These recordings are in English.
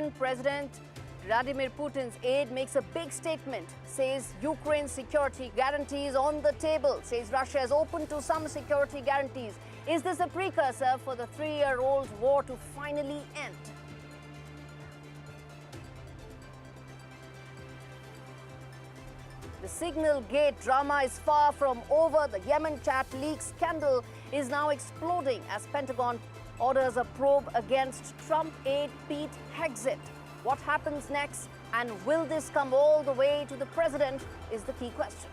Russian President Vladimir Putin's aide makes a big statement, says Ukraine's security guarantees on the table, says Russia is open to some security guarantees. Is this a precursor for the 3-year-old war to finally end? The Signal Gate drama is far from over. The Yemen chat leak scandal is now exploding as Pentagon orders a probe against Trump aide Pete Hegseth. What happens next, and will this come all the way to the president, is the key question.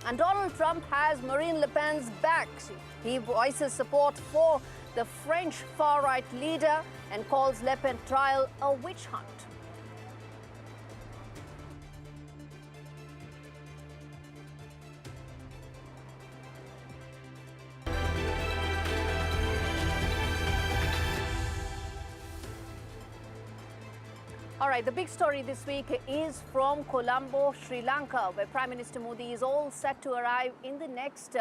And Donald Trump has Marine Le Pen's back. He voices support for the French far-right leader and calls Le Pen trial a witch hunt. All right, the big story this week is from Colombo, Sri Lanka, where Prime Minister Modi is all set to arrive in the next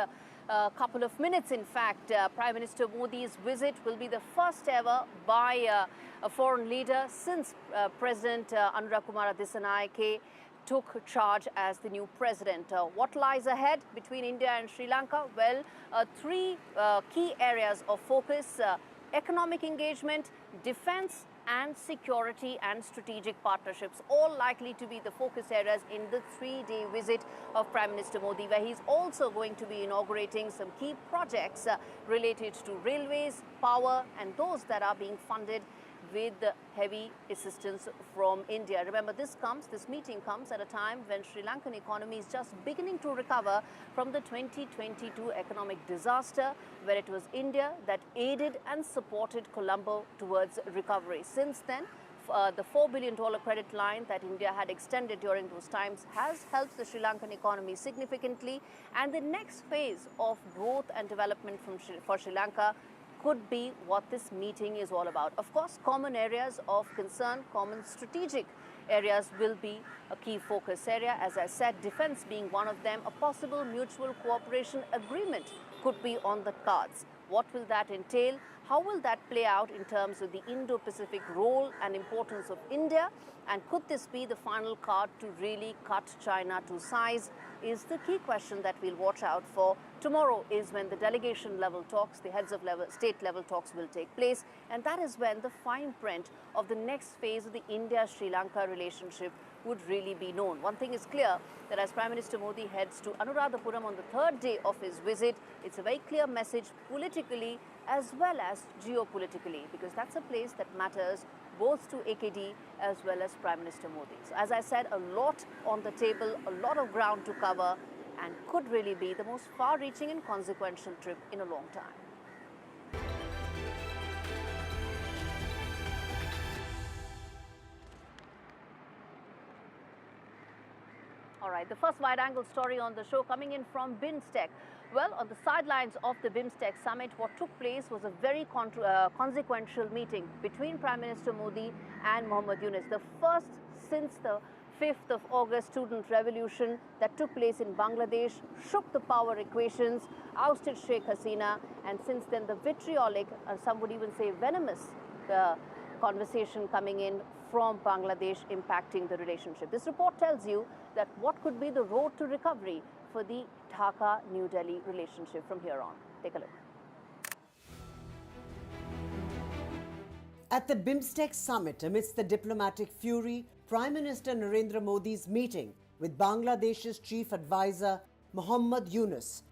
couple of minutes. In fact, Prime Minister Modi's visit will be the first ever by a foreign leader since President Anura Kumara Dissanayake took charge as the new president. What lies ahead between India and Sri Lanka? Well, three key areas of focus: economic engagement, defense, and security and strategic partnerships, all likely to be the focus areas in the 3-day visit of Prime Minister Modi, where he's also going to be inaugurating some key projects related to railways, power, and those that are being funded with heavy assistance from India. Remember, this meeting comes at a time when Sri Lankan economy is just beginning to recover from the 2022 economic disaster, where it was India that aided and supported Colombo towards recovery. Since then, the $4 billion credit line that India had extended during those times has helped the Sri Lankan economy significantly, and the next phase of growth and development for Sri Lanka could be what this meeting is all about. Of course, common areas of concern, common strategic areas will be a key focus area. As I said, defense being one of them. A possible mutual cooperation agreement could be on the cards. What will that entail? How will that play out in terms of the Indo-Pacific role and importance of India? And could this be the final card to really cut China to size? Is the key question that we'll watch out for. Tomorrow is when the delegation level talks, the heads of state level talks will take place, and that is when the fine print of the next phase of the India-Sri Lanka relationship would really be known. One thing is clear, that as Prime Minister Modi heads to Anuradhapuram on the 3rd day of his visit, it's a very clear message politically as well as geopolitically, because that's a place that matters both to AKD as well as Prime Minister Modi. So as I said, a lot on the table, a lot of ground to cover, and could really be the most far-reaching and consequential trip in a long time. All right, the first wide-angle story on the show coming in from BIMSTEC. Well, on the sidelines of the BIMSTEC summit, what took place was a very consequential meeting between Prime Minister Modi and Mohammad-Yunus, the first since the 5th of August student revolution that took place in Bangladesh, shook the power equations, ousted Sheikh Hasina, and since then the vitriolic, or some would even say venomous, conversation coming in from Bangladesh impacting the relationship. This report tells you that what could be the road to recovery for the Dhaka-New Delhi relationship from here on. Take a look. At the BIMSTEC summit, amidst the diplomatic fury, Prime Minister Narendra Modi's meeting with Bangladesh's chief advisor Modi-Yunus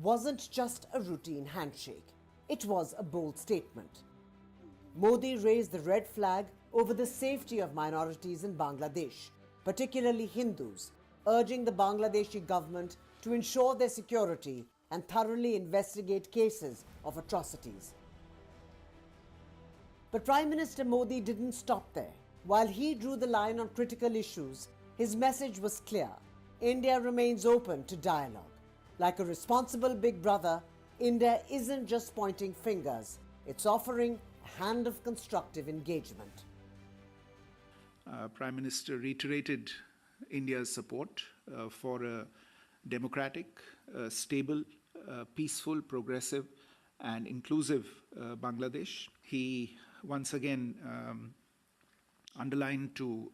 wasn't just a routine handshake. It was a bold statement. Modi raised the red flag over the safety of minorities in Bangladesh, particularly Hindus, urging the Bangladeshi government to ensure their security and thoroughly investigate cases of atrocities. But Prime Minister Modi didn't stop there. While he drew the line on critical issues, his message was clear. India remains open to dialogue. Like a responsible big brother, India isn't just pointing fingers. It's offering a hand of constructive engagement. Prime Minister reiterated India's support for a democratic, stable, peaceful, progressive and inclusive Bangladesh. He once again underlined to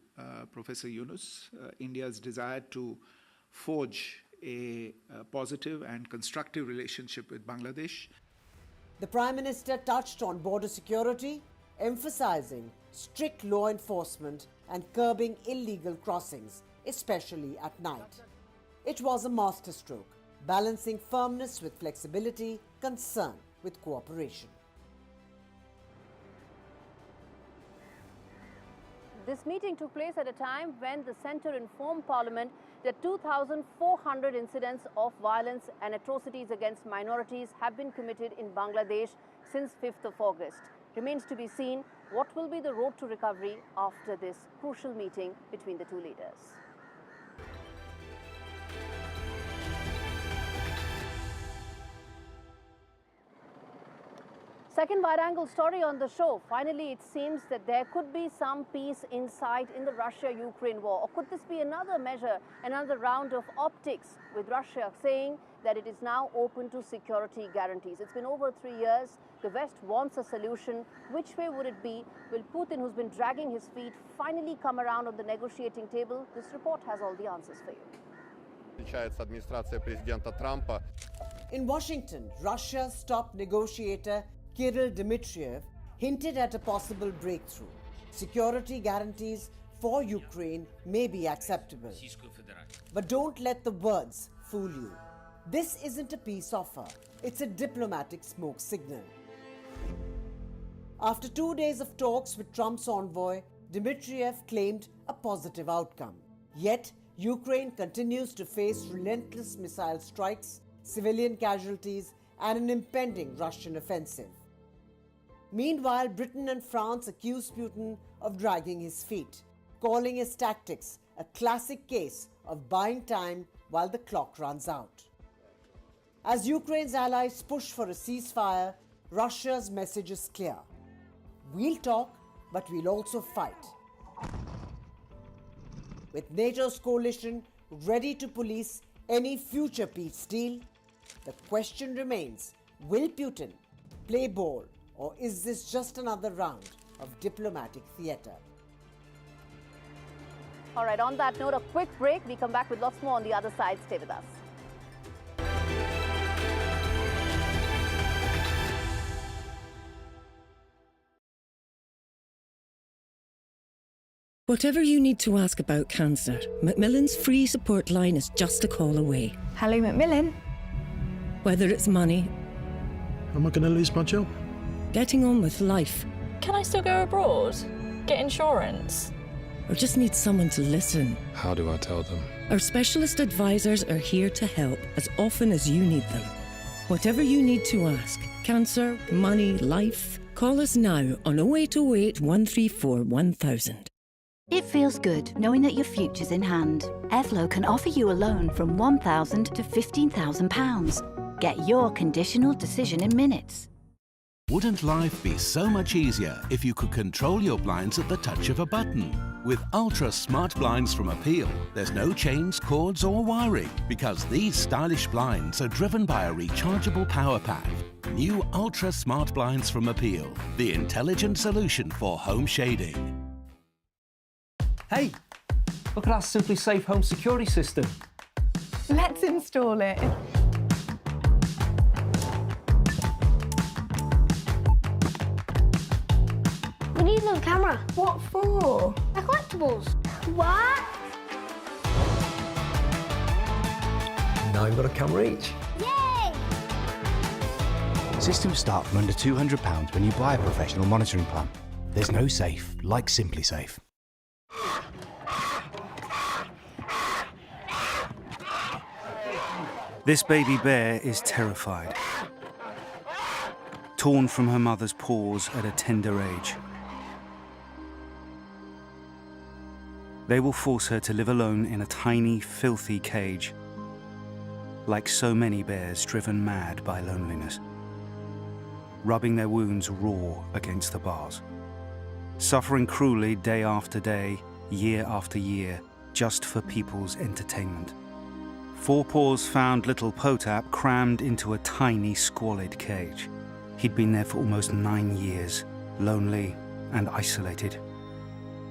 Professor Yunus India's desire to forge a positive and constructive relationship with Bangladesh. The Prime Minister touched on border security, emphasizing strict law enforcement and curbing illegal crossings, especially at night. It was a masterstroke, balancing firmness with flexibility, concern with cooperation. This meeting took place at a time when the centre informed Parliament that 2,400 incidents of violence and atrocities against minorities have been committed in Bangladesh since 5th of August. Remains to be seen what will be the road to recovery after this crucial meeting between the two leaders. Second wide-angle story on the show. Finally, it seems that there could be some peace in sight in the Russia-Ukraine war. Or could this be another measure, another round of optics, with Russia saying that it is now open to security guarantees? It's been over 3 years. The West wants a solution. Which way would it be? Will Putin, who's been dragging his feet, finally come around on the negotiating table? This report has all the answers for you. In Washington, Russia's top negotiator Kirill Dmitriev hinted at a possible breakthrough. Security guarantees for Ukraine may be acceptable. But don't let the words fool you. This isn't a peace offer, it's a diplomatic smoke signal. After 2 days of talks with Trump's envoy, Dmitriev claimed a positive outcome. Yet, Ukraine continues to face relentless missile strikes, civilian casualties, and an impending Russian offensive. Meanwhile, Britain and France accuse Putin of dragging his feet, calling his tactics a classic case of buying time while the clock runs out. As Ukraine's allies push for a ceasefire, Russia's message is clear. We'll talk, but we'll also fight. With NATO's coalition ready to police any future peace deal, the question remains, will Putin play ball, or is this just another round of diplomatic theatre? All right, on that note, a quick break. We come back with lots more on the other side. Stay with us. Whatever you need to ask about cancer, Macmillan's free support line is just a call away. Hello, Macmillan. Whether it's money, am I going to lose my job? getting on with life, Can I still go abroad? Get insurance? or just need someone to listen, How do I tell them? our specialist advisors are here to help as often as you need them. Whatever you need to ask, cancer, money, life, call us now on 0808 134 1000. It feels good knowing that your future's in hand. EFLO can offer you a loan from £1,000 to £15,000. Get your conditional decision in minutes. Wouldn't life be so much easier if you could control your blinds at the touch of a button? With Ultra Smart Blinds from Appeal, there's no chains, cords or wiring because these stylish blinds are driven by a rechargeable power pack. New Ultra Smart Blinds from Appeal, the intelligent solution for home shading. Hey, look at our Simply Safe home security system. Let's install it. We need another camera. What for? They're collectibles. What? Now we've got a camera each. Yay! Systems start from under £200 when you buy a professional monitoring plan. There's no safe like Simply Safe. This baby bear is terrified, torn from her mother's paws at a tender age. They will force her to live alone in a tiny, filthy cage, like so many bears driven mad by loneliness, rubbing their wounds raw against the bars, suffering cruelly day after day, year after year, just for people's entertainment. Four Paws found little Potap crammed into a tiny, squalid cage. He'd been there for almost 9 years, lonely and isolated.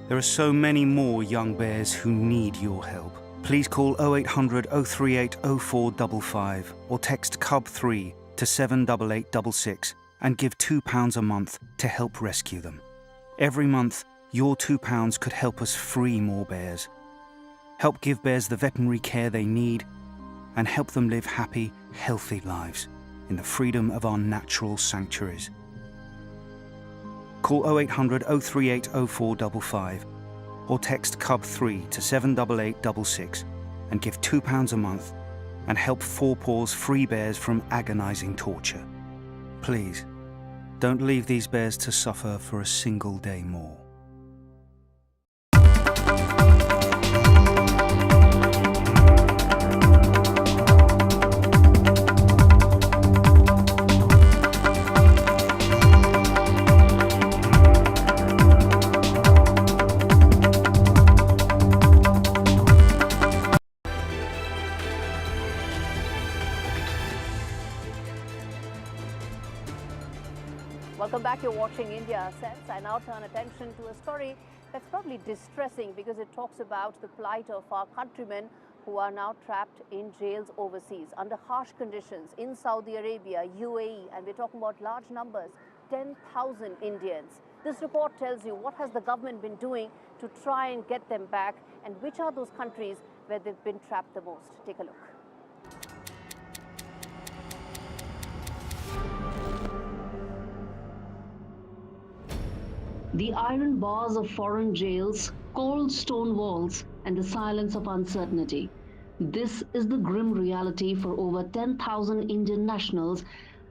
There are so many more young bears who need your help. Please call 0800 038 0455 or text CUB3 to 78866 and give £2 a month to help rescue them. Every month, your £2 could help us free more bears. Help give bears the veterinary care they need and help them live happy, healthy lives in the freedom of our natural sanctuaries. Call 0800 038 0455 or text CUB3 to 78866 and give £2 a month and help Four Paws free bears from agonising torture. Please, don't leave these bears to suffer for a single day more. Welcome back. You're watching India Sense. I now turn attention to a story that's probably distressing because it talks about the plight of our countrymen who are now trapped in jails overseas under harsh conditions in Saudi Arabia, UAE, and we're talking about large numbers, 10,000 Indians. This report tells you what has the government been doing to try and get them back and which are those countries where they've been trapped the most. Take a look. The iron bars of foreign jails, cold stone walls, and the silence of uncertainty. This is the grim reality for over 10,000 Indian nationals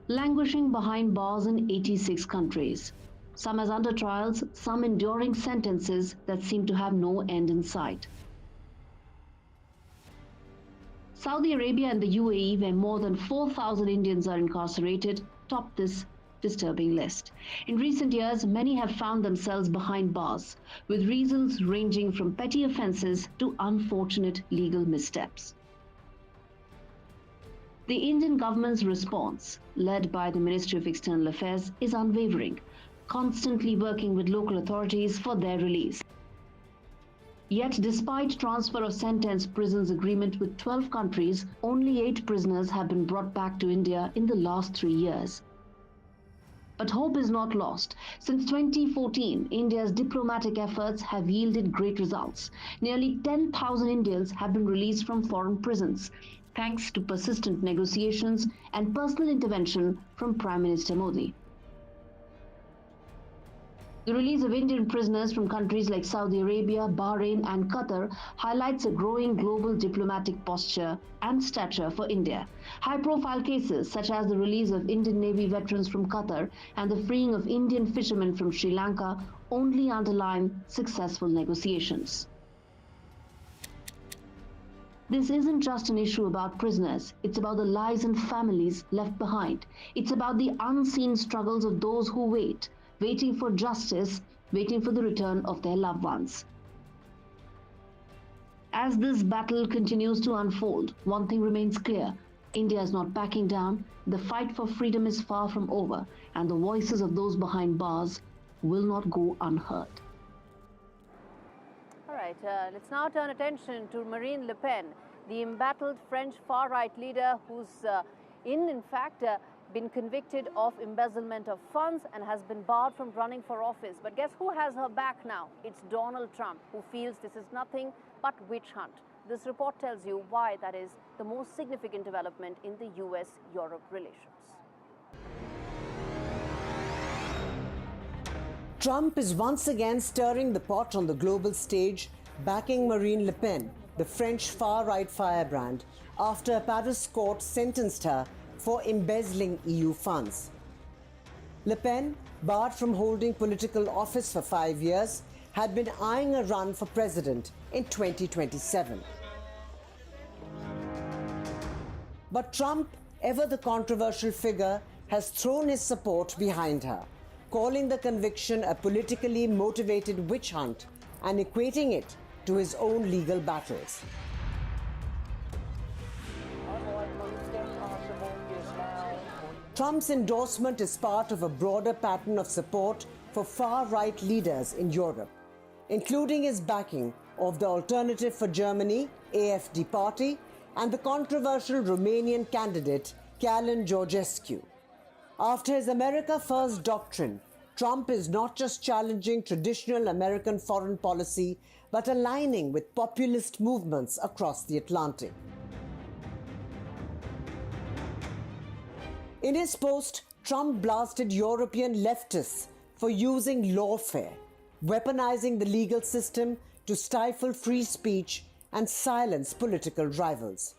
languishing behind bars in 86 countries. Some as under trials, some enduring sentences that seem to have no end in sight. Saudi Arabia and the UAE, where more than 4,000 Indians are incarcerated, top this disturbing list. In recent years, many have found themselves behind bars, with reasons ranging from petty offences to unfortunate legal missteps. The Indian government's response, led by the Ministry of External Affairs, is unwavering, constantly working with local authorities for their release. Yet, despite transfer of sentenced prisons agreement with 12 countries, only 8 prisoners have been brought back to India in the last 3 years. But hope is not lost. Since 2014, India's diplomatic efforts have yielded great results. Nearly 10,000 Indians have been released from foreign prisons, thanks to persistent negotiations and personal intervention from Prime Minister Modi. The release of Indian prisoners from countries like Saudi Arabia, Bahrain and Qatar highlights a growing global diplomatic posture and stature for India. High-profile cases such as the release of Indian Navy veterans from Qatar and the freeing of Indian fishermen from Sri Lanka only underline successful negotiations. This isn't just an issue about prisoners, it's about the lives and families left behind. It's about the unseen struggles of those who wait, waiting for justice, waiting for the return of their loved ones. As this battle continues to unfold, one thing remains clear. India is not backing down, the fight for freedom is far from over, and the voices of those behind bars will not go unheard. All right, let's now turn attention to Marine Le Pen, the embattled French far-right leader who's in fact, been convicted of embezzlement of funds and has been barred from running for office. But guess who has her back now? It's Donald Trump, who feels this is nothing but witch hunt. This report tells you why that is the most significant development in the US-Europe relations. Trump is once again stirring the pot on the global stage, backing Marine Le Pen, the French far-right firebrand, after a Paris court sentenced her for embezzling EU funds. Le Pen, barred from holding political office for 5 years, had been eyeing a run for president in 2027. But Trump, ever the controversial figure, has thrown his support behind her, calling the conviction a politically motivated witch hunt and equating it to his own legal battles. Trump's endorsement is part of a broader pattern of support for far-right leaders in Europe, including his backing of the Alternative for Germany, AfD party, and the controversial Romanian candidate, Calin Georgescu. After his America First doctrine, Trump is not just challenging traditional American foreign policy, but aligning with populist movements across the Atlantic. In his post, Trump blasted European leftists for using lawfare, weaponizing the legal system to stifle free speech and silence political rivals.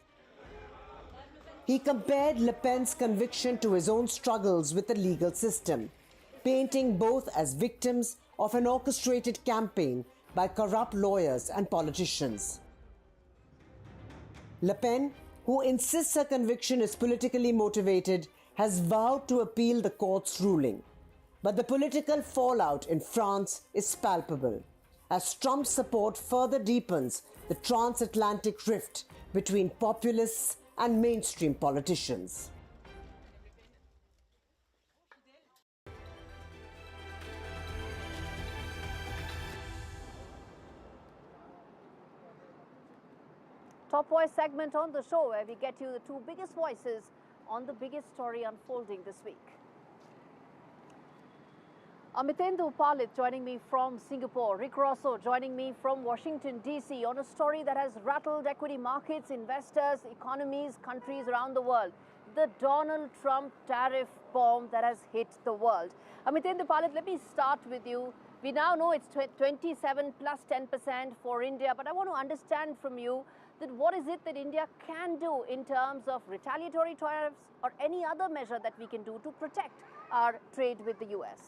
He compared Le Pen's conviction to his own struggles with the legal system, painting both as victims of an orchestrated campaign by corrupt lawyers and politicians. Le Pen, who insists her conviction is politically motivated, has vowed to appeal the court's ruling. But the political fallout in France is palpable, as Trump's support further deepens the transatlantic rift between populists and mainstream politicians. Top Voice segment on the show, where we get you the two biggest voices on the biggest story unfolding this week. Amithendu Palit joining me from Singapore, Rick Rosso joining me from Washington, D.C. on a story that has rattled equity markets, investors, economies, countries around the world. The Donald Trump tariff bomb that has hit the world. Amithendu Palit, let me start with you. We now know it's 27 plus 10% for India, but I want to understand from you that what is it that India can do in terms of retaliatory tariffs or any other measure that we can do to protect our trade with the US?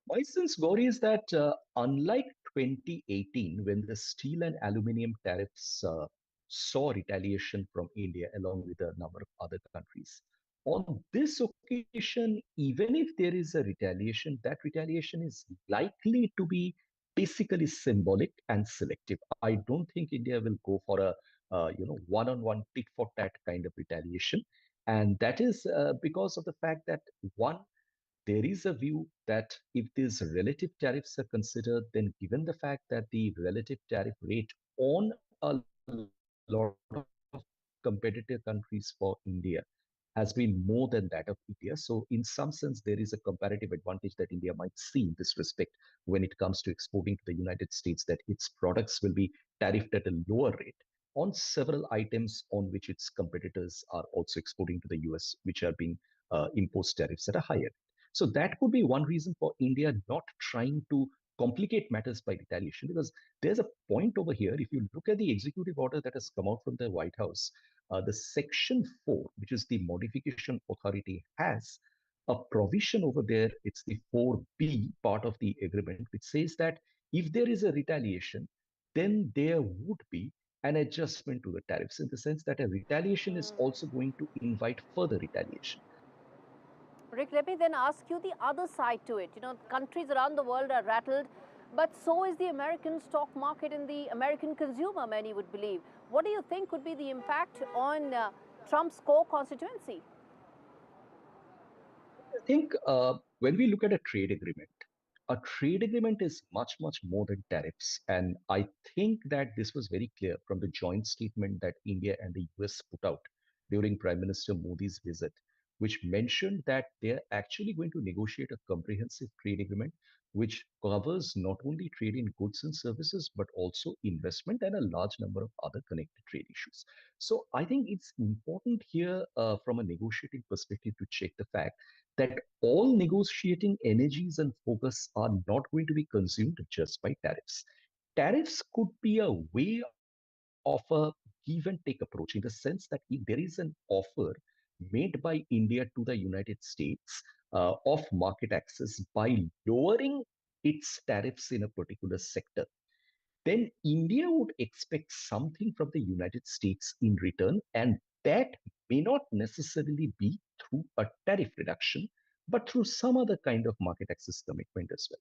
My sense, Gauri, is that unlike 2018, when the steel and aluminium tariffs saw retaliation from India along with a number of other countries, on this occasion, even if there is a retaliation, that retaliation is likely to be basically symbolic and selective. I don't think India will go for a one-on-one tit-for-tat kind of retaliation, and that is because of the fact that one, there is a view that if these relative tariffs are considered, then given the fact that the relative tariff rate on a lot of competitive countries for India has been more than that of India. So in some sense, there is a comparative advantage that India might see in this respect when it comes to exporting to the United States, that its products will be tariffed at a lower rate on several items on which its competitors are also exporting to the US, which are being imposed tariffs at a higher rate. So that could be one reason for India not trying to complicate matters by retaliation, because there's a point over here. If you look at the executive order that has come out from the White House, the Section 4, which is the modification authority, has a provision over there. It's the 4B part of the agreement, which says that if there is a retaliation, then there would be an adjustment to the tariffs, in the sense that a retaliation is also going to invite further retaliation. Rick, let me then ask you the other side to it. You know, countries around the world are rattled, but so is the American stock market and the American consumer, many would believe. What do you think could be the impact on Trump's core constituency? I think when we look at a trade agreement is much, much more than tariffs. And I think that this was very clear from the joint statement that India and the US put out during Prime Minister Modi's visit, which mentioned that they're actually going to negotiate a comprehensive trade agreement which covers not only trade in goods and services, but also investment and a large number of other connected trade issues. So I think it's important here from a negotiating perspective to check the fact that all negotiating energies and focus are not going to be consumed just by tariffs. Tariffs could be a way of a give and take approach, in the sense that if there is an offer made by India to the United States of market access by lowering its tariffs in a particular sector, then India would expect something from the United States in return, and that may not necessarily be through a tariff reduction, but through some other kind of market access commitment as well.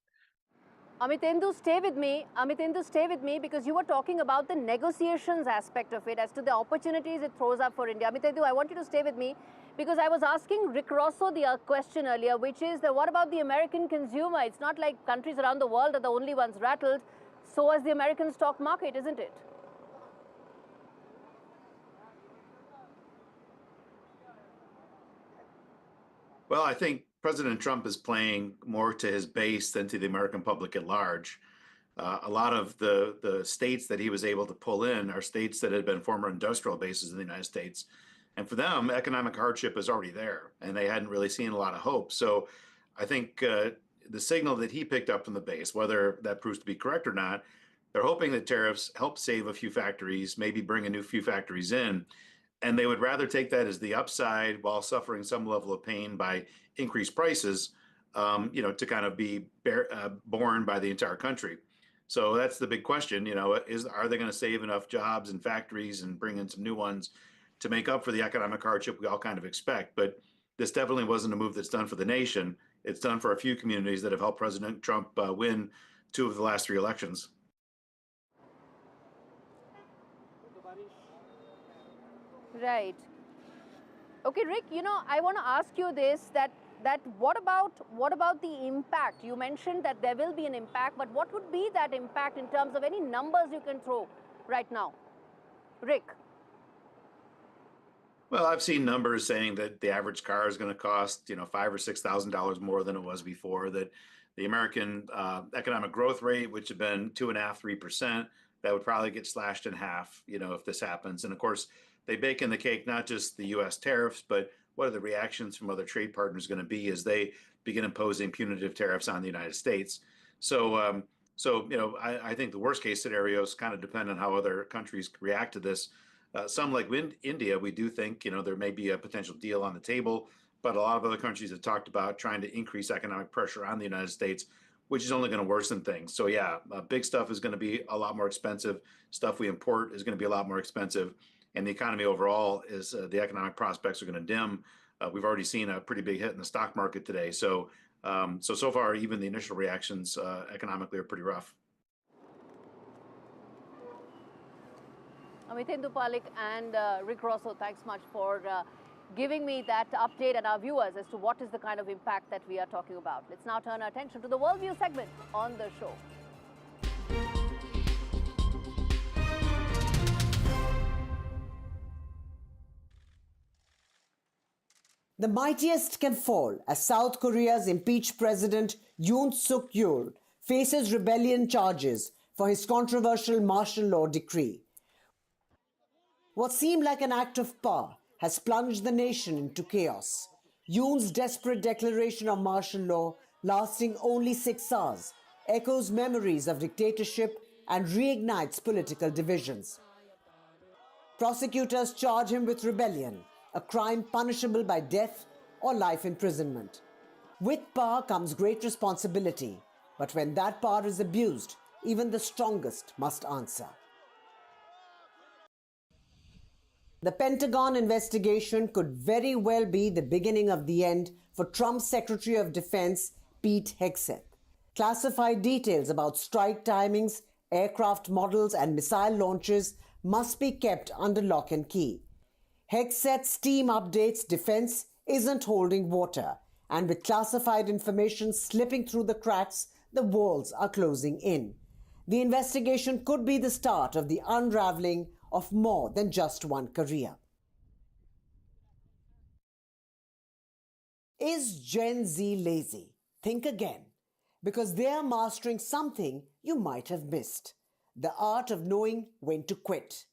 Amithendu, stay with me. Amithendu, stay with me, because you were talking about the negotiations aspect of it as to the opportunities it throws up for India. Amithendu, I want you to stay with me, Because I was asking Rick Rosso the question earlier, which is that what about the American consumer? It's not like countries around the world are the only ones rattled. So is the American stock market, isn't it? Well, I think President Trump is playing more to his base than to the American public at large. A lot of the states that he was able to pull in are states that had been former industrial bases in the United States. And for them, economic hardship is already there, and they hadn't really seen a lot of hope. So I think the signal that he picked up from the base, whether that proves to be correct or not, they're hoping that tariffs help save a few factories, maybe bring a few factories in. And they would rather take that as the upside while suffering some level of pain by increased prices, to kind of be borne by the entire country. So that's the big question, are they going to save enough jobs and factories and bring in some new ones to make up for the economic hardship we all kind of expect? But this definitely wasn't a move that's done for the nation. It's done for a few communities that have helped President Trump win 2 of the last 3 elections. Right. Okay, Rick, I want to ask you this, that what about the impact? You mentioned that there will be an impact, but what would be that impact in terms of any numbers you can throw right now? Rick. Well, I've seen numbers saying that the average car is going to cost, $5,000 or $6,000 more than it was before, that the American economic growth rate, which had been 2.5%, 3%, that would probably get slashed in half, if this happens. And of course, they bake in the cake, not just the U.S. tariffs, but what are the reactions from other trade partners going to be as they begin imposing punitive tariffs on the United States? So, I think the worst case scenarios kind of depend on how other countries react to this. Some like India, we do think, there may be a potential deal on the table, but a lot of other countries have talked about trying to increase economic pressure on the United States, which is only going to worsen things. So yeah, big stuff is going to be a lot more expensive. Stuff we import is going to be a lot more expensive. And the economy overall is the economic prospects are going to dim. We've already seen a pretty big hit in the stock market today. So far, even the initial reactions economically are pretty rough. Amitin Dupalik and Rick Rosso, thanks much for giving me that update and our viewers as to what is the kind of impact that we are talking about. Let's now turn our attention to the Worldview segment on the show. The mightiest can fall as South Korea's impeached President Yoon Suk Yeol faces rebellion charges for his controversial martial law decree. What seemed like an act of power has plunged the nation into chaos. Yoon's desperate declaration of martial law, lasting only 6 hours, echoes memories of dictatorship and reignites political divisions. Prosecutors charge him with rebellion, a crime punishable by death or life imprisonment. With power comes great responsibility, but when that power is abused, even the strongest must answer. The Pentagon investigation could very well be the beginning of the end for Trump's Secretary of Defense, Pete Hegseth. Classified details about strike timings, aircraft models, and missile launches must be kept under lock and key. Hegseth's team updates defense isn't holding water, and with classified information slipping through the cracks, the walls are closing in. The investigation could be the start of the unraveling of more than just one Korea. Is Gen Z lazy? Think again, because they are mastering something you might have missed: the art of knowing when to quit.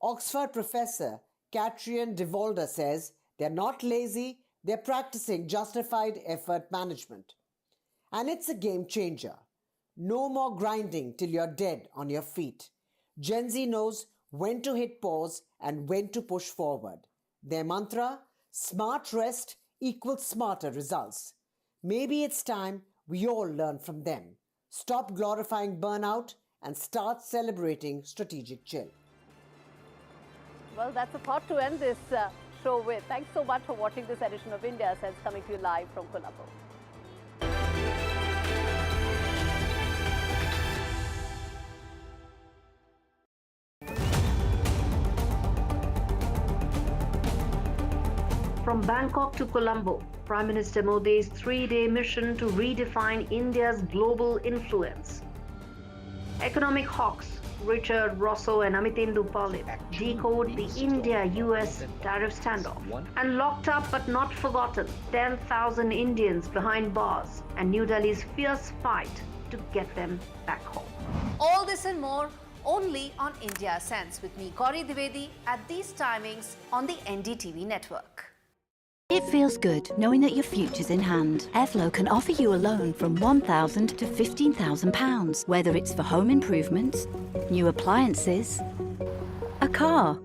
Oxford professor Katrien Devolder says they're not lazy, they're practicing justified effort management. And it's a game changer. No more grinding till you're dead on your feet. Gen Z knows when to hit pause and when to push forward. Their mantra, smart rest equals smarter results. Maybe it's time we all learn from them. Stop glorifying burnout and start celebrating strategic chill. Well, that's a thought to end this show with. Thanks so much for watching this edition of India Sense, coming to you live from Colombo. From Bangkok to Colombo, Prime Minister Modi's 3-day mission to redefine India's global influence. Economic hawks Richard Rosso and Amitindu Palit decode the India-US tariff standoff. And locked up but not forgotten, 10,000 Indians behind bars and New Delhi's fierce fight to get them back home. All this and more only on India Sense with me, Katrien Devolder, at these timings on the NDTV network. It feels good knowing that your future's in hand. Evlo can offer you a loan from £1,000 to £15,000, whether it's for home improvements, new appliances, a car,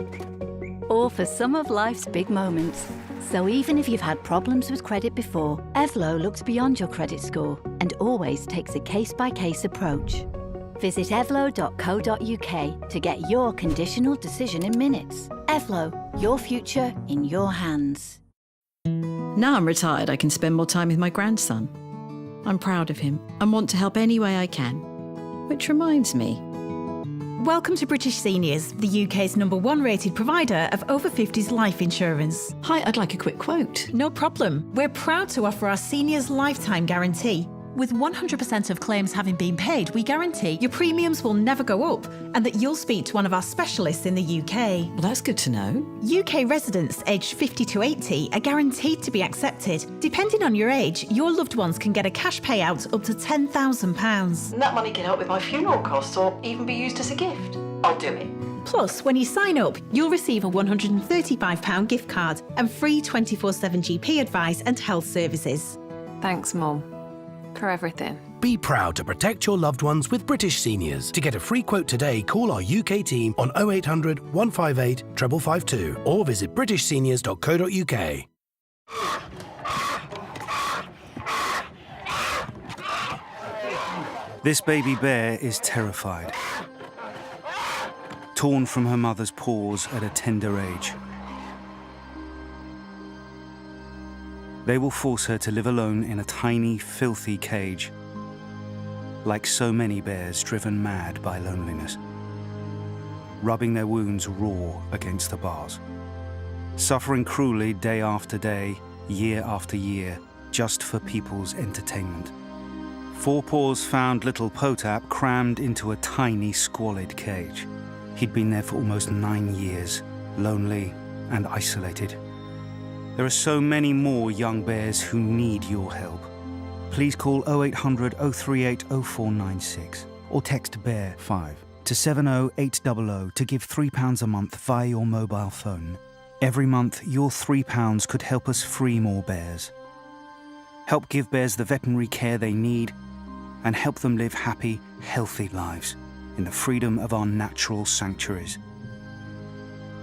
or for some of life's big moments. So even if you've had problems with credit before, Evlo looks beyond your credit score and always takes a case-by-case approach. Visit evlo.co.uk to get your conditional decision in minutes. Evlo, your future in your hands. Now I'm retired, I can spend more time with my grandson. I'm proud of him and want to help any way I can. Which reminds me. Welcome to British Seniors, the UK's #1 rated provider of over 50s life insurance. Hi, I'd like a quick quote. No problem. We're proud to offer our seniors lifetime guarantee. With 100% of claims having been paid, we guarantee your premiums will never go up and that you'll speak to one of our specialists in the UK. Well, that's good to know. UK residents aged 50 to 80 are guaranteed to be accepted. Depending on your age, your loved ones can get a cash payout up to £10,000. And that money can help with my funeral costs or even be used as a gift. I'll do it. Plus, when you sign up, you'll receive a £135 gift card and free 24/7 GP advice and health services. Thanks, Mum, for everything. Be proud to protect your loved ones with British Seniors. To get a free quote today, call our UK team on 0800 158 552 or visit britishseniors.co.uk. This baby bear is terrified. Torn from her mother's paws at a tender age. They will force her to live alone in a tiny, filthy cage, like so many bears driven mad by loneliness, rubbing their wounds raw against the bars, suffering cruelly day after day, year after year, just for people's entertainment. Four Paws found little Potap crammed into a tiny, squalid cage. He'd been there for almost 9 years, lonely and isolated. There are so many more young bears who need your help. Please call 0800 038 0496 or text BEAR5 to 70800 to give £3 a month via your mobile phone. Every month, your £3 could help us free more bears. Help give bears the veterinary care they need and help them live happy, healthy lives in the freedom of our natural sanctuaries.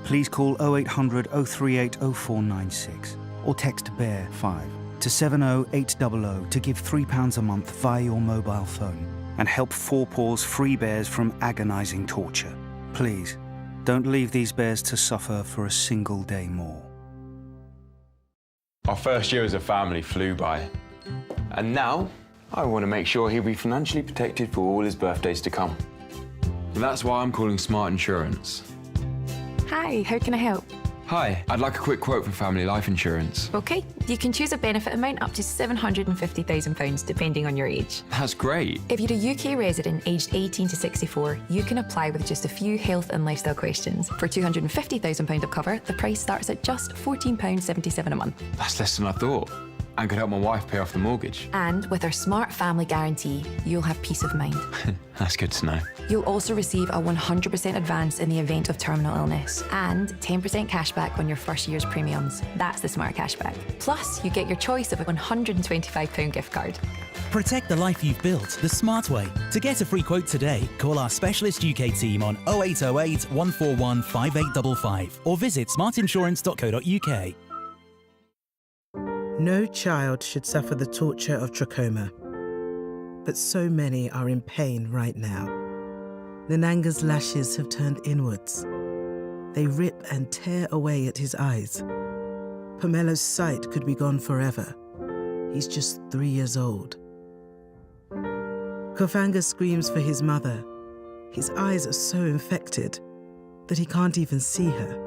Please call 0800 038 0496 or text BEAR5 to 70800 to give £3 a month via your mobile phone and help Four Paws free bears from agonising torture. Please, don't leave these bears to suffer for a single day more. Our first year as a family flew by. And now, I want to make sure he'll be financially protected for all his birthdays to come. That's why I'm calling Smart Insurance. Hi, how can I help? Hi, I'd like a quick quote for family life insurance. OK, you can choose a benefit amount up to £750,000 depending on your age. That's great. If you're a UK resident aged 18 to 64, you can apply with just a few health and lifestyle questions. For £250,000 of cover, the price starts at just £14.77 a month. That's less than I thought. And could help my wife pay off the mortgage. And with our Smart Family Guarantee, you'll have peace of mind. That's good to know. You'll also receive a 100% advance in the event of terminal illness and 10% cashback on your first year's premiums. That's the Smart Cashback. Plus, you get your choice of a £125 gift card. Protect the life you've built the smart way. To get a free quote today, call our specialist UK team on 0808 141 5855 or visit smartinsurance.co.uk. No child should suffer the torture of trachoma, but so many are in pain right now. Nananga's lashes have turned inwards. They rip and tear away at his eyes. Pamelo's sight could be gone forever. He's just 3 years old. Kofanga screams for his mother. His eyes are so infected that he can't even see her.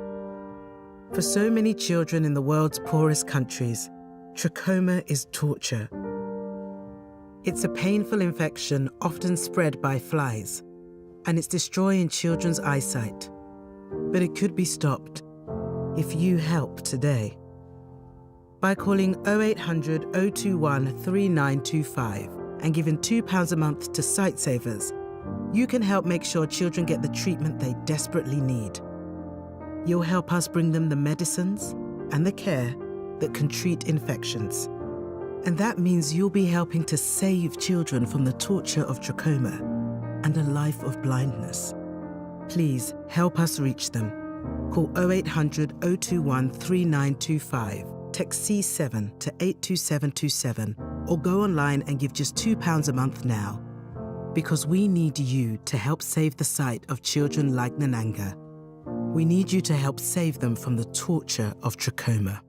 For so many children in the world's poorest countries, trachoma is torture. It's a painful infection often spread by flies, and it's destroying children's eyesight. But it could be stopped if you help today. By calling 0800 021 3925 and giving £2 a month to Sightsavers, you can help make sure children get the treatment they desperately need. You'll help us bring them the medicines and the care that can treat infections. And that means you'll be helping to save children from the torture of trachoma and a life of blindness. Please help us reach them. Call 0800 021 3925, text C7 to 82727, or go online and give just £2 a month now. Because we need you to help save the sight of children like Nananga. We need you to help save them from the torture of trachoma.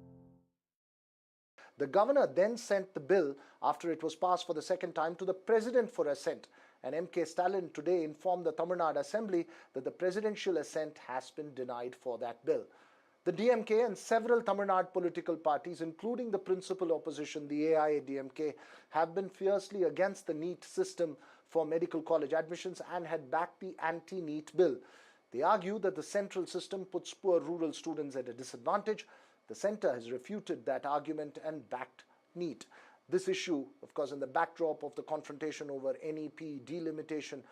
The governor then sent the bill, after it was passed for the second time, to the president for assent. And M.K. Stalin today informed the Tamil Nadu Assembly that the presidential assent has been denied for that bill. The DMK and several Tamil Nadu political parties, including the principal opposition, the AIADMK, have been fiercely against the NEET system for medical college admissions and had backed the anti-NEET bill. They argue that the central system puts poor rural students at a disadvantage. The centre has refuted that argument and backed NEET. This issue, of course, in the backdrop of the confrontation over NEP delimitation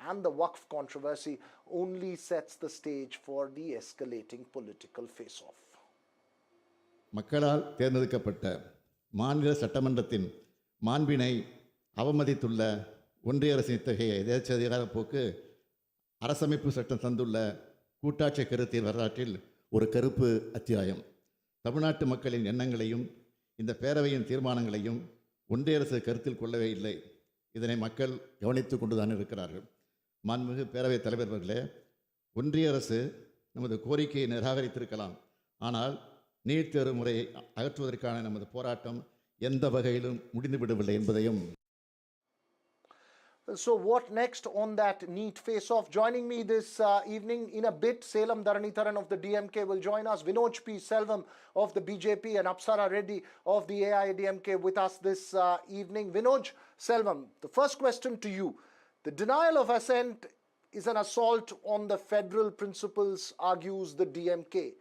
and the Waqf controversy, only sets the stage for the escalating political face-off. மக்களால் தேர்ந்தெடுக்கப்பட்ட மாநில சட்டமன்றத்தின் மாண்பினை அவமதித்துள்ள ஒன்றிய அரசின் இத்தகைய எதேச்சதிகார போக்கு அரசமைப்பு சட்டம் தந்துள்ள கூட்டாட்சி கருத்தின் வரலாற்றில் ஒரு கருப்பு அத்தியாயம். தமிழ்நாட்டு மக்களின் எண்ணங்களையும் இந்த பேரவையின் தீர்மானங்களையும் ஒன்றிய அரசு கருத்தில் கொள்ளவே இல்லை. இதனை மக்கள் கவனித்து கொண்டுதான் இருக்கிறார்கள். மாண்புமிகு பேரவைத் தலைவர் அவர்களே, ஒன்றிய அரசு நமது கோரிக்கையை நிராகரித்திருக்கலாம். ஆனால் நீட் தேர்வு முறையை அகற்றுவதற்கான நமது போராட்டம் எந்த வகையிலும் முடிந்துவிடவில்லை என்பதையும். So what next on that NEET face-off? Joining me this evening in a bit, Selam Dharanitharan of the DMK will join us. Vinod P. Selvam of the BJP and Apsara Reddy of the AIADMK with us this evening. Vinod, Selvam, the first question to you. The denial of assent is an assault on the federal principles, argues the DMK.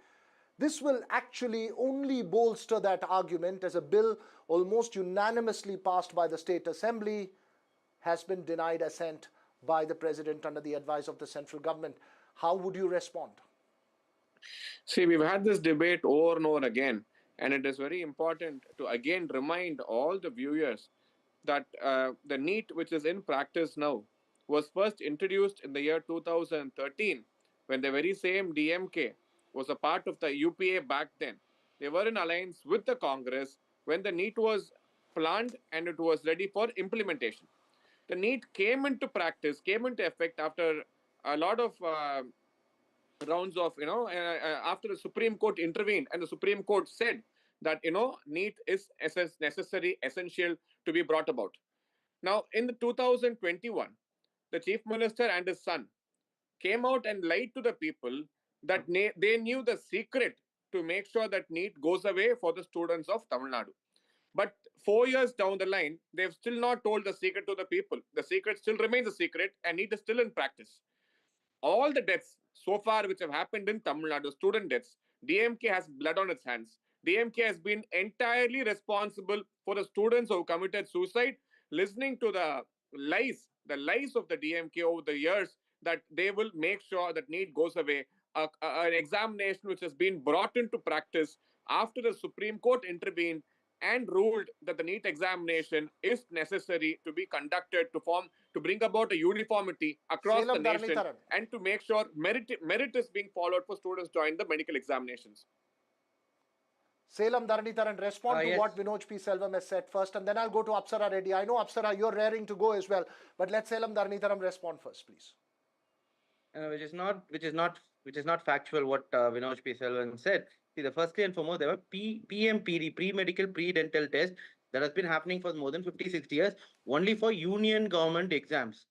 This will actually only bolster that argument, as a bill almost unanimously passed by the State Assembly has been denied assent by the President under the advice of the central government. How would you respond? See, we've had this debate over and over again, and it is very important to again remind all the viewers that the NEET, which is in practice now, was first introduced in the year 2013, when the very same DMK was a part of the UPA back then. They were in alliance with the Congress when the NEET was planned and it was ready for implementation. The NEET came into practice, came into effect after a lot of rounds of, after the Supreme Court intervened and the Supreme Court said that, NEET is necessary, essential to be brought about. Now, in the 2021, the Chief Minister and his son came out and lied to the people that they knew the secret to make sure that NEET goes away for the students of Tamil Nadu. But 4 years down the line, they've still not told the secret to the people. The secret still remains a secret, and NEET is still in practice. All the deaths so far which have happened in Tamil Nadu, student deaths, DMK has blood on its hands. DMK has been entirely responsible for the students who committed suicide, listening to the lies of the DMK over the years that they will make sure that NEET goes away. An examination which has been brought into practice after the Supreme Court intervened and ruled that the NEET examination is necessary to be conducted to bring about a uniformity across the nation and to make sure merit is being followed for students to join the medical examinations. Selam Dharanitharan, respond to what Vinod P. Selvam has said first, and then I'll go to Apsara Reddy. I know, Apsara, you're raring to go as well, but let Selam Dharanitharan respond first, please. Which is not factual what Vinod P. Selvam said. See, the firstly and foremost, there were PMPD, pre-medical, pre-dental test that has been happening for more than 50-60 years, only for union government exams.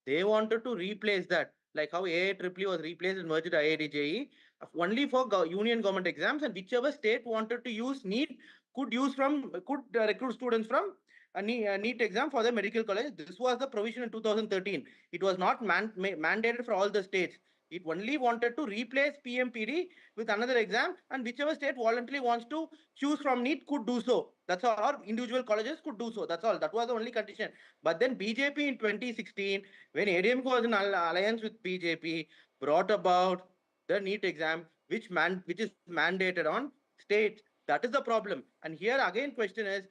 They wanted to replace that, like how AIEEE was replaced and merged with IIT JEE. only for union government exams, and whichever state wanted to use NEET could recruit students from a NEET exam for the medical college. This was the provision in 2013. It was not mandated for all the states. It only wanted to replace PMPD with another exam, and whichever state voluntarily wants to choose from NEET could do so. That's all. Or individual colleges could do so. That's all. That was the only condition. But then BJP in 2016, when ADMK was in alliance with BJP, brought about the NEET exam, which is mandated on states. That is the problem. And here again, question is,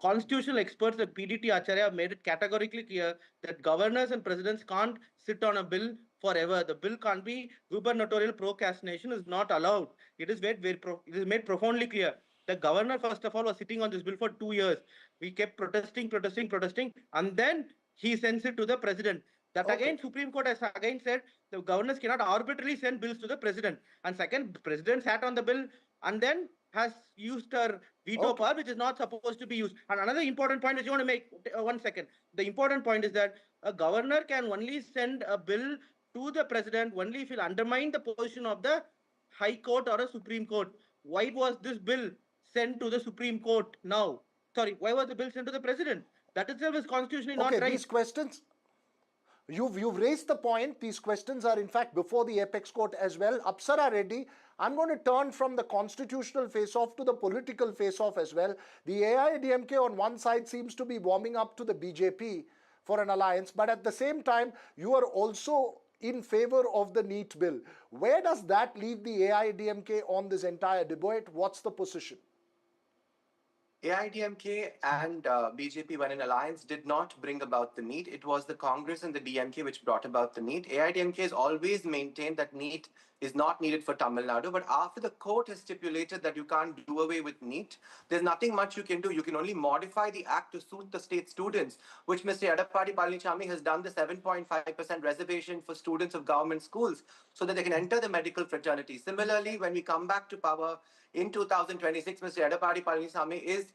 constitutional experts like PDT Acharya have made it categorically clear that governors and presidents can't sit on a bill forever. The bill can't be gubernatorial procrastination is not allowed. It is made profoundly clear. The governor, first of all, was sitting on this bill for 2 years. We kept protesting, and then he sends it to the president. That again, Supreme Court has again said the governors cannot arbitrarily send bills to the president. And second, the president sat on the bill and then has used her veto power, which is not supposed to be used. And another important point which you want to make, 1 second. The important point is that a governor can only send a bill to the president only if it will undermine the position of the High Court or a Supreme Court. Why was this bill sent to the Supreme Court now? Sorry, why was the bill sent to the president? That itself is constitutionally not right. These questions, you've raised the point. These questions are in fact before the apex court as well. Apsara Reddy, I'm going to turn from the constitutional face-off to the political face-off as well. The AIADMK on one side seems to be warming up to the BJP for an alliance, but at the same time, you are also in favor of the NEET bill. Where does that leave the AIADMK on this entire debate? What's the position? AIDMK and BJP, when in alliance, did not bring about the NEET. It was the Congress and the DMK which brought about the NEET. AIDMK has always maintained that NEET is not needed for Tamil Nadu, but after the court has stipulated that you can't do away with NEET, there's nothing much you can do. You can only modify the act to suit the state students, which Mr. Edappadi Palanichami has done the 7.5% reservation for students of government schools so that they can enter the medical fraternity. Similarly, when we come back to power in 2026, Mr. Edappadi Palanichami is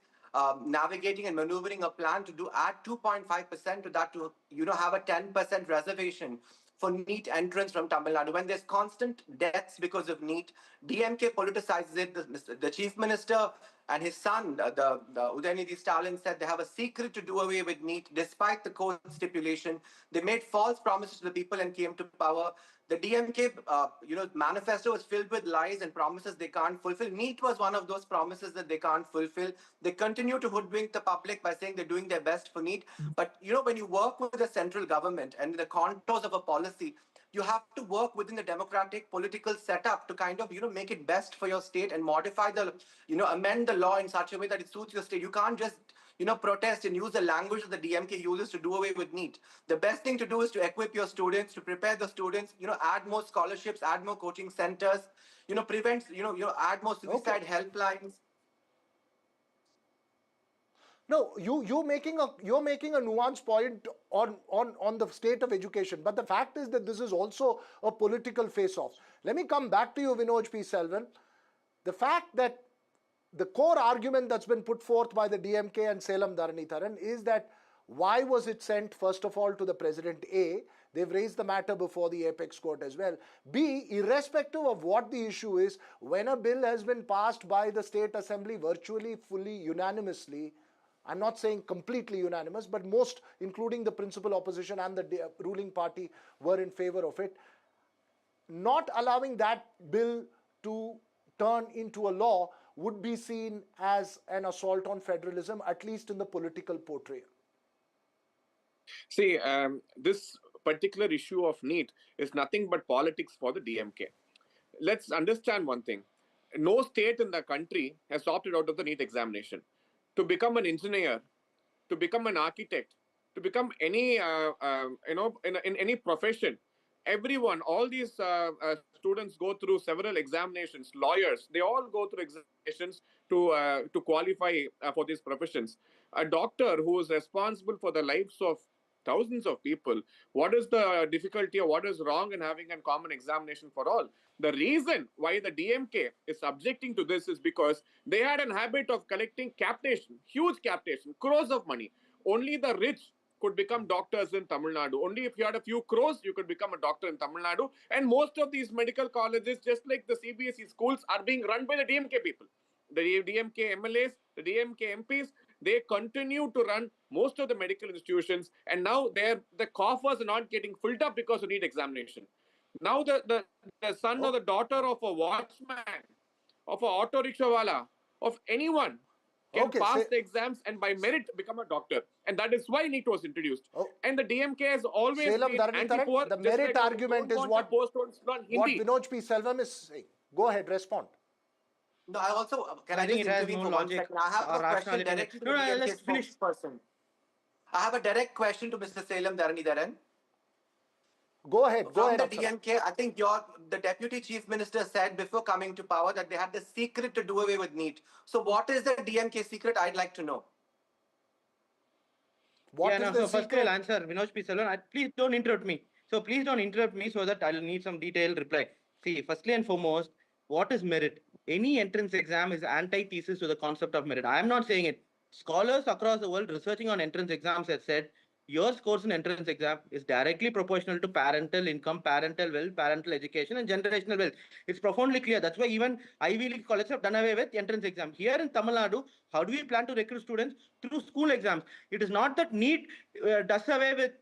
navigating and maneuvering a plan to add 2.5% to that to have a 10% reservation for NEET entrance from Tamil Nadu. When there's constant deaths because of NEET, DMK politicizes it. The chief minister and his son, the Udayanidhi Stalin, said they have a secret to do away with NEET despite the court stipulation. They made false promises to the people and came to power. The DMK, manifesto was filled with lies and promises they can't fulfill. NEET was one of those promises that they can't fulfill. They continue to hoodwink the public by saying they're doing their best for NEET. But, when you work with the central government and the contours of a policy, you have to work within the democratic political setup to kind of, make it best for your state and modify amend the law in such a way that it suits your state. You can't just protest and use the language that the DMK uses to do away with NEET. The best thing to do is to equip your students, to prepare the students, add more scholarships, add more coaching centers, prevent, add more suicide helplines. No, you're making a nuanced point on the state of education, but the fact is that this is also a political face-off. Let me come back to you, Vinod P. Selvan. The fact that the core argument that's been put forth by the DMK and Salem Dharanitharan is that why was it sent, first of all, to the president? A, they've raised the matter before the apex court as well. B, irrespective of what the issue is, when a bill has been passed by the state assembly virtually, fully, unanimously, I'm not saying completely unanimous, but most, including the principal opposition and the ruling party, were in favor of it, not allowing that bill to turn into a law would be seen as an assault on federalism, at least in the political portrayal. See, this particular issue of NEET is nothing but politics for the DMK. Let's understand one thing. No state in the country has opted out of the NEET examination. To become an engineer, to become an architect, to become any, in any profession, everyone, all these students go through several examinations. Lawyers, they all go through examinations to qualify for these professions. A doctor who is responsible for the lives of thousands of people, what is the difficulty or what is wrong in having a common examination for all? The reason why the DMK is objecting to this is because they had a habit of collecting captation, huge captation, crores of money. Only the rich could become doctors in Tamil Nadu. Only if you had a few crores, you could become a doctor in Tamil Nadu. And most of these medical colleges, just like the CBSE schools, are being run by the DMK people. The DMK MLAs, the DMK MPs, they continue to run most of the medical institutions. And now the coffers are not getting filled up because of NEET examination. Now the son or the daughter of a watchman, of a auto rickshawala, of anyone can pass the exams and by merit become a doctor. And that is why NEET was introduced. And the DMK has always been anti-poor. The merit argument is what Vinod P. Selvam is saying. Go ahead, respond. No, I also, I think it has no logic. I have a question directly to the DMK spokesperson. I have a direct question to Mr. Salem Dharanidharan. Go ahead. From the DMK, I think the Deputy Chief Minister said before coming to power that they had the secret to do away with NEET. So what is the DMK secret? I'd like to know. So first I'll answer Vinod P. Selvan. Please don't interrupt me. So please don't interrupt me so that I'll need some detailed reply. See, firstly and foremost, what is merit? Any entrance exam is antithesis to the concept of merit. I am not saying it. Scholars across the world researching on entrance exams have said your scores in entrance exam is directly proportional to parental income, parental wealth, parental education, and generational wealth. It's profoundly clear. That's why even Ivy League colleges have done away with entrance exam. Here in Tamil Nadu, how do we plan to recruit students? Through school exams. It is not that NEET does away with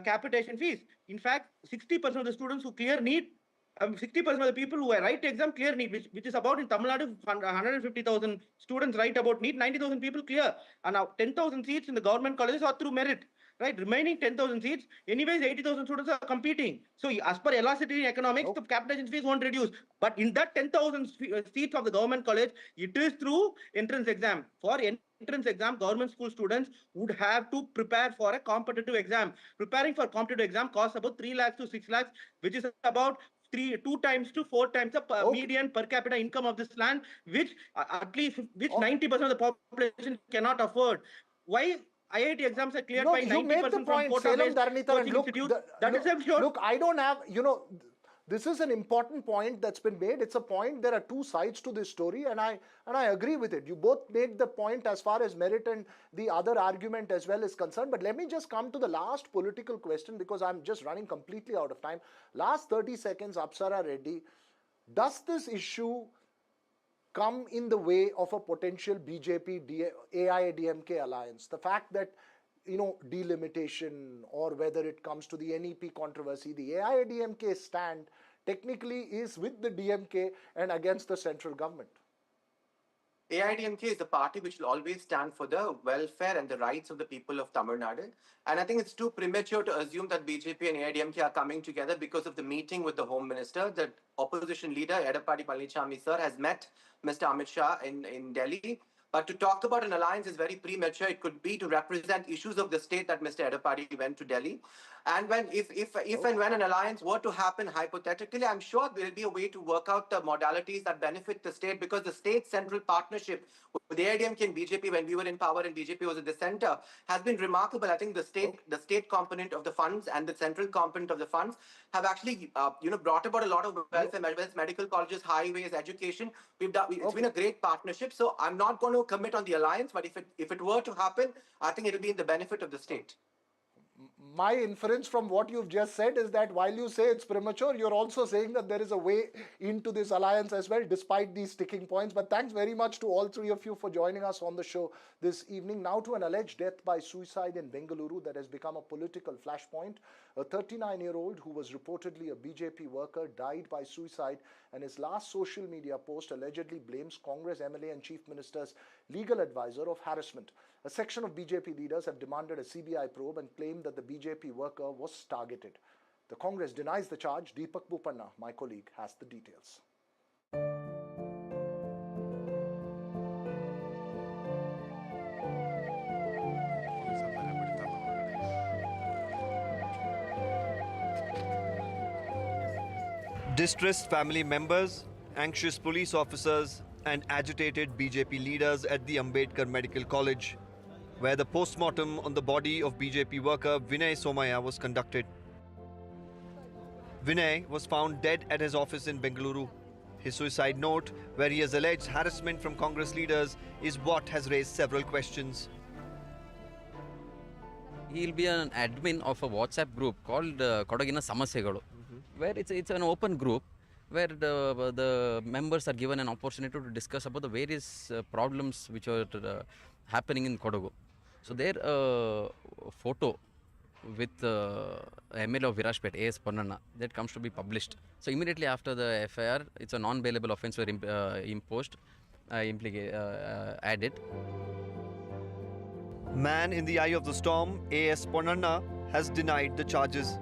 capitation fees. In fact, 60% of the students who clear NEET, 60% of the people who write exam clear NEET, which is about in Tamil Nadu, 150,000 students write about NEET, 90,000 people clear. And now 10,000 seats in the government colleges are through merit. Right, remaining 10,000 seats, anyways 80,000 students are competing. So as per elasticity in economics, the capitation fees won't reduce. But in that 10,000 seats of the government college, it is through entrance exam. For entrance exam, government school students would have to prepare for a competitive exam. Preparing for competitive exam costs about 3 lakhs to 6 lakhs, which is about 2 times to 4 times the median per capita income of this land, which at least 90% of the population cannot afford. Why? IIT exams are cleared by 90% from quota-based coaching institutes. Look, I don't have, this is an important point that's been made. It's a point, there are two sides to this story, and I agree with it. You both made the point as far as merit and the other argument as well is concerned. But let me just come to the last political question because I'm just running completely out of time. Last 30 seconds, Apsara Reddy. Does this issue come in the way of a potential BJP-AIADMK alliance? The fact that, delimitation, or whether it comes to the NEP controversy, the AIADMK stand technically is with the DMK and against the central government. AIADMK is the party which will always stand for the welfare and the rights of the people of Tamil Nadu. And I think it's too premature to assume that BJP and AIADMK are coming together because of the meeting with the Home Minister. The opposition leader, Edappadi Palanichami sir, has met Mr. Amit Shah in Delhi. But to talk about an alliance is very premature. It could be to represent issues of the state that Mr. Edappadi went to Delhi. And if and when an alliance were to happen hypothetically, I'm sure there will be a way to work out the modalities that benefit the state, because the state-central partnership with AIADMK and BJP when we were in power and BJP was at the center has been remarkable. I think the state component of the funds and the central component of the funds have actually brought about a lot of welfare measures, medical colleges, highways, education. It's been a great partnership. So I'm not going to commit on the alliance, but if it were to happen, I think it will be in the benefit of the state. My inference from what you've just said is that while you say it's premature, you're also saying that there is a way into this alliance as well, despite these sticking points. But thanks very much to all three of you for joining us on the show this evening. Now to an alleged death by suicide in Bengaluru that has become a political flashpoint. A 39-year-old who was reportedly a BJP worker died by suicide, and his last social media post allegedly blames Congress MLA and Chief Minister's legal advisor of harassment. A section of BJP leaders have demanded a CBI probe and claimed that the BJP worker was targeted. The Congress denies the charge. Deepak Bupanna, my colleague, has the details. Distressed family members, anxious police officers, and agitated BJP leaders at the Ambedkar Medical College, where the post-mortem on the body of BJP worker Vinay Somaya was conducted. Vinay was found dead at his office in Bengaluru. His suicide note, where he has alleged harassment from Congress leaders, is what has raised several questions. He'll be an admin of a WhatsApp group called Kodagina Samasyegalu, where it's an open group where the members are given an opportunity to discuss about the various problems which are happening in Kodagu. So their photo with MLA of Virajpet, A.S. Ponnanna, that comes to be published. So immediately after the FIR, it's a non-bailable offence were added. Man in the eye of the storm, A.S. Ponnanna has denied the charges.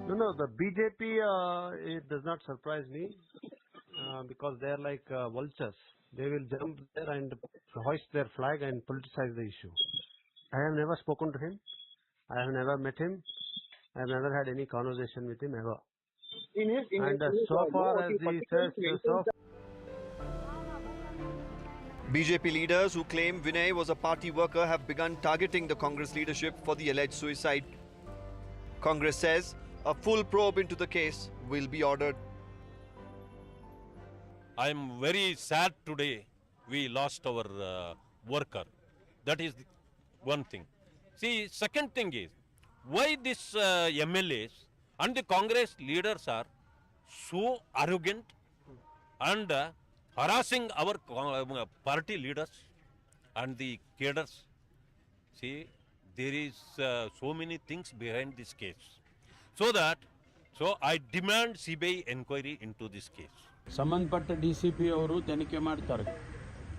No, the BJP, it does not surprise me because they are like vultures. They will jump there and hoist their flag and politicize the issue. I have never spoken to him. I have never met him. I have never had any conversation with him ever. So far as he says, BJP leaders who claim Vinay was a party worker have begun targeting the Congress leadership for the alleged suicide. Congress says a full probe into the case will be ordered. I am very sad today we lost our worker. That is one thing. See, second thing is, why these MLAs and the Congress leaders are so arrogant and harassing our party leaders and the cadres. See, there is so many things behind this case. So I demand CBI inquiry into this case. ಸಂಬಂಧಪಟ್ಟ DCP ಅವರು ತನಿಖೆ ಮಾಡ್ತಾರೆ.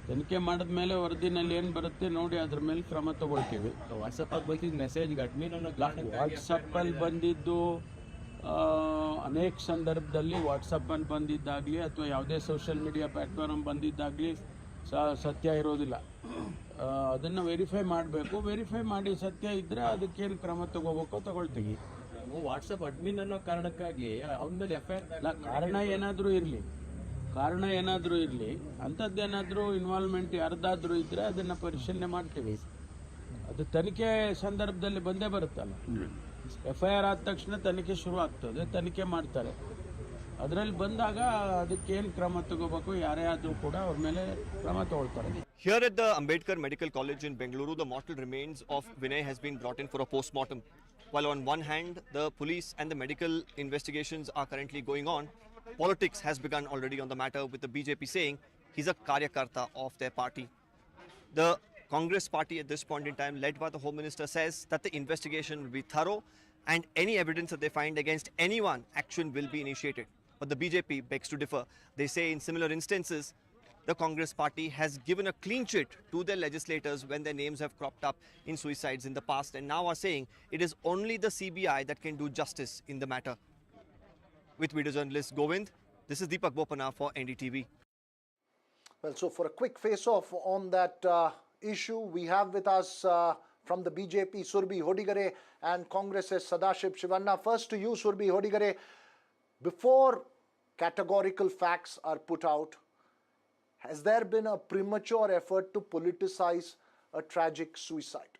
ತನಿಖೆ ಮಾಡಿದ ಮೇಲೆ ವರದಿನಲ್ಲಿ ಏನು ಬರುತ್ತೆ ನೋಡಿ ಅದ್ರ ಮೇಲೆ ಕ್ರಮ ತಗೊಳ್ತೀವಿ. ವಾಟ್ಸಪ್ಪಲ್ಲಿ ಮೆಸೇಜ್ ವಾಟ್ಸಪ್ಪಲ್ಲಿ ಬಂದಿದ್ದು ಅನೇಕ ಸಂದರ್ಭದಲ್ಲಿ ವಾಟ್ಸಪ್ಪಲ್ಲಿ ಬಂದಿದ್ದಾಗಲಿ ಅಥವಾ ಯಾವುದೇ ಸೋಷಿಯಲ್ ಮೀಡಿಯಾ ಪ್ಲ್ಯಾಟ್ಫಾರ್ಮ್ ಬಂದಿದ್ದಾಗಲಿ ಸತ್ಯ ಇರೋದಿಲ್ಲ. ಅದನ್ನು ವೆರಿಫೈ ಮಾಡಬೇಕು. ವೆರಿಫೈ ಮಾಡಿ ಸತ್ಯ ಇದ್ದರೆ ಅದಕ್ಕೇನು ಕ್ರಮ ತಗೋಬೇಕೋ ತಗೊಳ್ತೀವಿ. ವಾಟ್ಸಪ್ ಅಡ್ಮಿನ್ ಅನ್ನೋ ಕಾರಣಕ್ಕಾಗಿ ಅವನ ಮೇಲೆ FIR ಕಾರಣ ಏನಾದರೂ ಇರಲಿ ಅಂಥದ್ದೇನಾದರೂ ಇನ್ವಾಲ್ವ್ಮೆಂಟ್ ಯಾರ್ದಾದ್ರೂ ಇದ್ದರೆ ಅದನ್ನು ಪರಿಶೀಲನೆ ಮಾಡ್ತೀವಿ. ಅದು ತನಿಖೆ ಸಂದರ್ಭದಲ್ಲಿ ಬಂದೇ ಬರುತ್ತಲ್ಲ. FIR ಆದ ತಕ್ಷಣ ತನಿಖೆ ಶುರು ಆಗ್ತದೆ, ತನಿಖೆ ಮಾಡ್ತಾರೆ. ಅದರಲ್ಲಿ ಬಂದಾಗ ಅದಕ್ಕೇನು ಕ್ರಮ ತಗೋಬೇಕು, ಯಾರೇ ಆದರೂ ಕೂಡ ಅವ್ರ ಮೇಲೆ ಕ್ರಮ ತಗೊಳ್ತಾರೆ. Here at the Ambedkar Medical College in Bengaluru, the mortal remains of Vinay has been brought in for a post-mortem. While on one hand, the police and the medical investigations are currently going on, politics has begun already on the matter, with the BJP saying he's a karyakarta of their party. The Congress party at this point in time, led by the Home Minister, says that the investigation will be thorough and any evidence that they find against anyone, action will be initiated. But the BJP begs to differ. They say in similar instances, the Congress party has given a clean chit to their legislators when their names have cropped up in suicides in the past, and now are saying it is only the CBI that can do justice in the matter. With video journalist Govind, this is Deepak Bopana for NDTV. Well, so for a quick face-off on that issue, we have with us from the BJP, Surbhi Hodigare, and Congress's Sadashib Shivanna. First to you, Surbhi Hodigare. Before categorical facts are put out, has there been a premature effort to politicize a tragic suicide?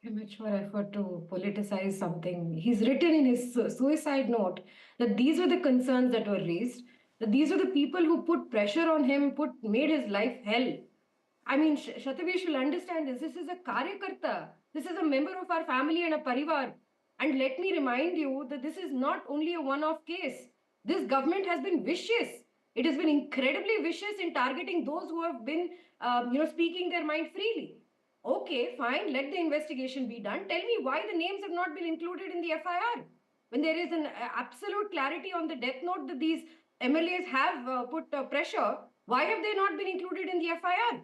Premature effort to politicize something. He's written in his suicide note that these were the concerns that were raised, that these are the people who put pressure on him, made his life hell. I mean, Shatavi should understand this. This is a karyakarta. This is a member of our family and a parivar. And let me remind you that this is not only a one-off case. This government has been vicious. It has been incredibly vicious in targeting those who have been, speaking their mind freely. Okay, fine, let the investigation be done. Tell me why the names have not been included in the FIR. When there is an absolute clarity on the death note that these MLAs have put pressure, why have they not been included in the FIR?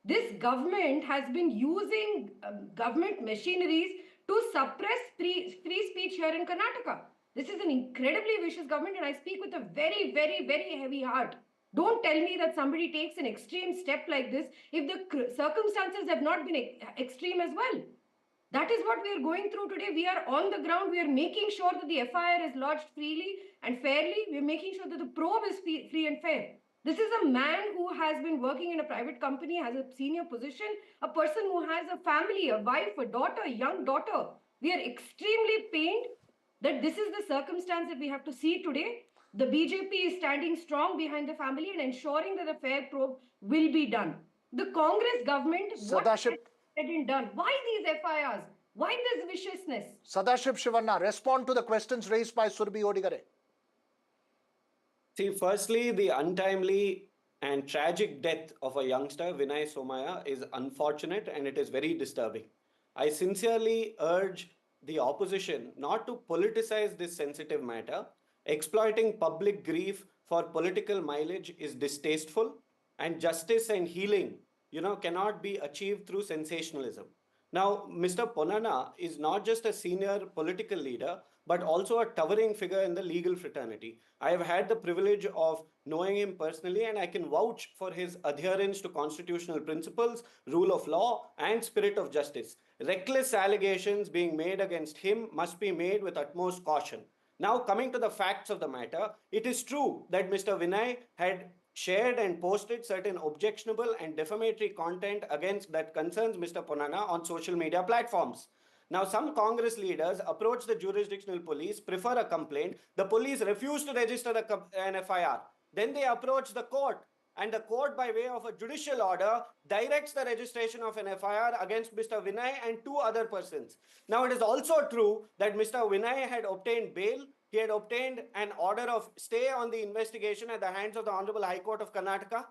This government has been using government machineries to suppress free speech here in Karnataka. This is an incredibly vicious government, and I speak with a very, very, very heavy heart. Don't tell me that somebody takes an extreme step like this if the circumstances have not been extreme as well. That is what we are going through today. We are on the ground. We are making sure that the FIR is lodged freely and fairly. We are making sure that the probe is free and fair. This is a man who has been working in a private company, has a senior position, a person who has a family, a wife, a daughter, a young daughter. We are extremely pained that this is the circumstance that we have to see today. The BJP is standing strong behind the family and ensuring that a fair probe will be done. the Congress government, what has Sadaship, been done? Why these FIRs? Why this viciousness? Sadaship Shivanna, respond to the questions raised by Surbhi Odigare. See, firstly, the untimely and tragic death of a youngster, Vinay Somaya, is unfortunate and it is very disturbing. I sincerely urge the opposition not to politicize this sensitive matter. Exploiting public grief for political mileage is distasteful, and justice and healing, cannot be achieved through sensationalism. Now, Mr. Ponnana is not just a senior political leader, but also a towering figure in the legal fraternity. I have had the privilege of knowing him personally, and I can vouch for his adherence to constitutional principles, rule of law, and spirit of justice. Reckless allegations being made against him must be made with utmost caution. Now, coming to the facts of the matter, it is true that Mr. Vinay had shared and posted certain objectionable and defamatory content against that concerns Mr. Ponnana on social media platforms. Now, some Congress leaders approach the jurisdictional police, prefer a complaint. The police refuse to register an FIR. Then they approach the court, and the court, by way of a judicial order, directs the registration of an FIR against Mr. Vinay and 2 other persons. Now, it is also true that Mr. Vinay had obtained bail. He had obtained an order of stay on the investigation at the hands of the Honorable High Court of Karnataka.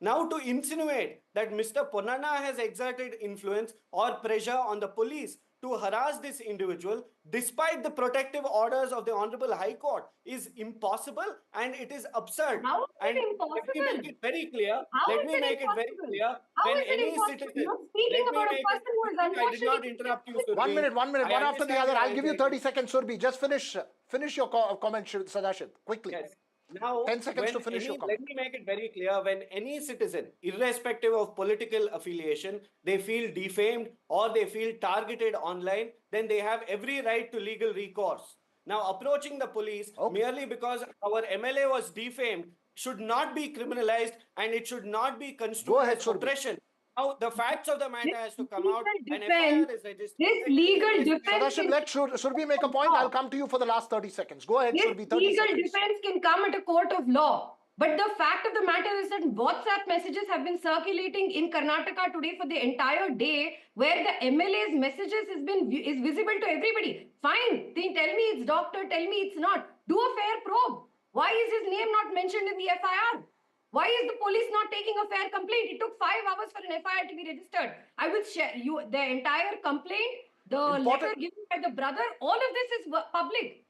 Now, to insinuate that Mr. Ponnana has exerted influence or pressure on the police to harass this individual despite the protective orders of the Honorable High Court is impossible, and it is absurd. How is and it impossible? Let me make it very clear. How Let is me it make it very impossible? clear. How When is it any impossible? citizen, You're speaking let me about a make person it, who is I did not unfortunately... interrupt you, Surbi. 1 minute. I One after the understand other. your I'll give you anxiety. 30 seconds, Surbi. Just finish your comment, Sadaship, quickly. Yes. Now, 10 seconds to finish your comment. let me make it very clear. When any citizen, irrespective of political affiliation, they feel defamed or they feel targeted online, then they have every right to legal recourse. Now, approaching the police merely because our MLA was defamed should not be criminalized, and it should not be construed as oppression. Now, the facts of the matter has to come out, and FIR is registered. This legal defense... Sadaship, let Surbi make a point. I'll come to you for the last 30 seconds. Go ahead, This Surbi, 30 legal seconds. defense can come at a court of law. But the fact of the matter is that WhatsApp messages have been circulating in Karnataka today for the entire day, where the MLA's messages is visible to everybody. Fine, then tell me it's doctor, tell me it's not. Do a fair probe. Why is his name not mentioned in the FIR? Why is the police not taking a fair complaint? It took 5 hours for an FIR to be registered. I will share you the entire complaint, the letter given by the brother. All of this is public.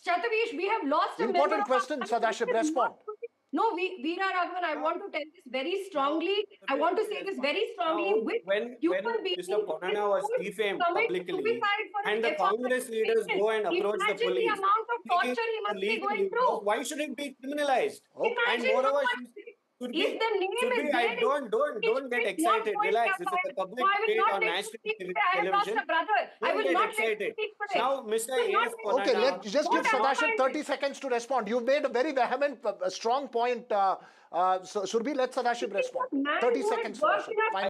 Shatavish, we have lost a Important question, Sadaship, respond. No, Veera Raghavan, I want to tell this very strongly. I want to say this very strongly. Now, when Mr. Ponnana was defamed publicly, and the Congress leaders go and approach the police, the amount of torture he must be going through. Why should it be criminalized? And Imagine moreover, if the name is there, don't get excited. Relax. This is a public debate on national television. I will Don't not get excited. Now, Mr. A.S. Ponnana. Okay, let's just give Sadaship 30 seconds to respond. You've made a very vehement, strong point. Surbi, let Sadaship respond. 30 seconds, Sadaship.